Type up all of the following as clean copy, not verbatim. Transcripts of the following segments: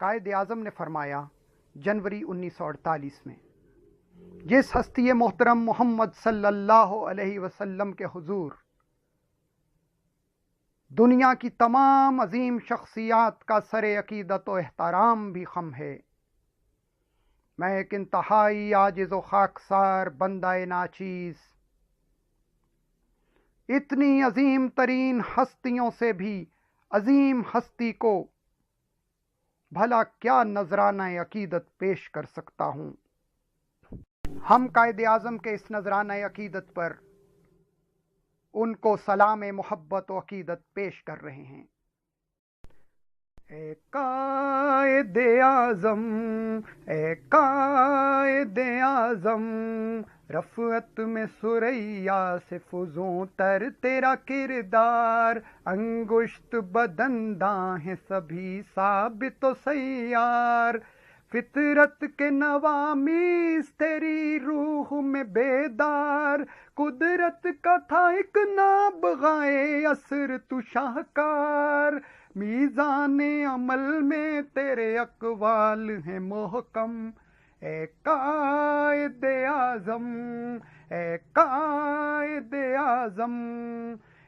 قائد اعظم نے فرمایا جنوری 1948 میں، جس ہستی محترم محمد صلی اللہ علیہ وسلم کے حضور دنیا کی تمام عظیم شخصیات کا سر عقیدت و احترام بھی خم ہے، میں ایک انتہائی عاجز و خاکسار بندہ ناچیز اتنی عظیم ترین ہستیوں سے بھی عظیم ہستی کو بھلا کیا نذرانہ عقیدت پیش کر سکتا ہوں۔ ہم قائد اعظم کے اس نذرانہ عقیدت پر ان کو سلام محبت و عقیدت پیش کر رہے ہیں۔ اے قائد اعظم، اے قائد اعظم، رفعت میں ثریا سے فزوں تر تیرا کردار، انگشت بدنداں ہیں سبھی ثابت و سیار، فطرت کے نوامیز تیری روح میں بیدار، قدرت کا تھا ایک نابغائے عصر تو شاہکار، میزان عمل میں تیرے اقوال ہیں محکم، اے قائد اعظم، اے قائد اعظم،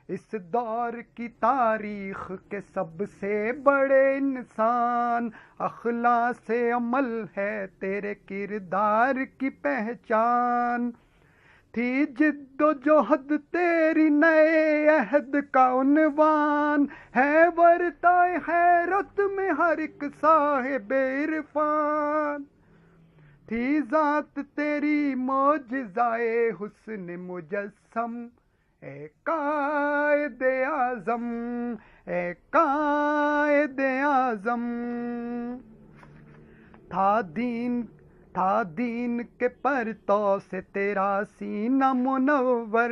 اس دور کی تاریخ کے سب سے بڑے انسان، اخلاص عمل ہے تیرے کردار کی پہچان، تھی جد و جہد تیری نئے عہد کا عنوان، ہے ورطۂ حیرت میں ہر ایک صاحب عرفان، تھی ذات تیری معجزائے حسن مجسم، اے قائد اعظم، اے قائد اعظم، تھا دین کے پرتو سے تیرا سینہ منور،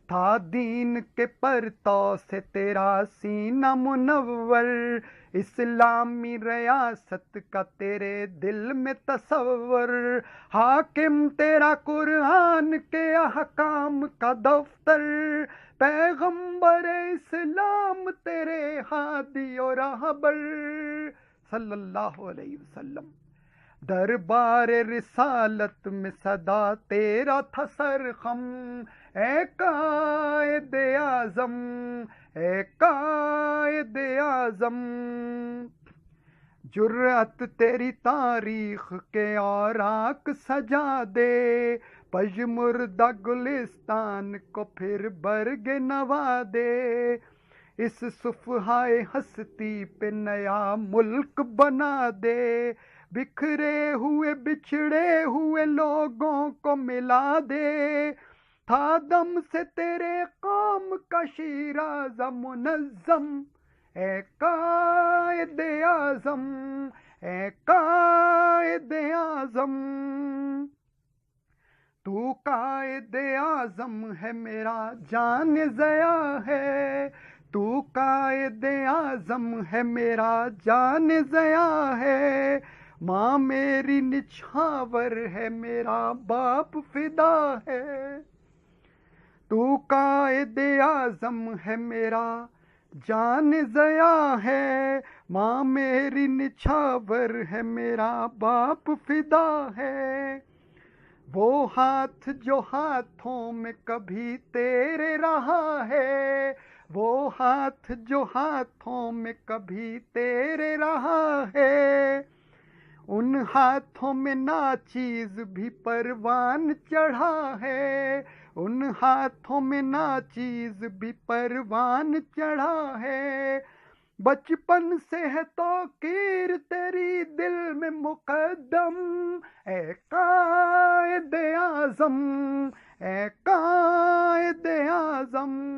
تھا دین کے پرتو سے تیرا سینہ منور، اسلامی ریاست کا تیرے دل میں تصور، حاکم تیرا قرآن کے احکام کا دفتر، پیغمبر اسلام تیرے ہادی و راہبر صلی اللہ علیہ وسلم، دربار رسالت میں صدا تیرا تھا سرخم، اے قائد اعظم، اے قائد اعظم، جرأت تیری تاریخ کے اوراق سجا دے، پژمردہ گلستان کو پھر برگ نوا دے، اس صفحۂ ہستی پہ نیا ملک بنا دے، بکھرے ہوئے بچھڑے ہوئے لوگوں کو ملا دے، تھا دم سے تیرے قوم کا شیرازہ منظم، اے قائد اعظم، اے قائد اعظم، تو قائد اعظم ہے میرا جان ضیا ہے، تو قائد اعظم ہے میرا جان ضیا ہے، ماں میری نچھاور ہے میرا باپ فدا ہے، تو قائد اعظم ہے میرا جان ضیا ہے، ماں میری نچھاور ہے میرا باپ فدا ہے، وہ ہاتھ جو ہاتھوں میں کبھی تیرے رہا ہے، وہ ہاتھ جو ہاتھوں میں کبھی تیرے رہا ہے، ان ہاتھوں میں ناچیز بھی پروان چڑھا ہے، ان ہاتھوں میں ناچیز بھی پروان چڑھا ہے، بچپن سے ہے توقیر تیری دل میں مقدم، اے قائد اعظم، اے قائد اعظم،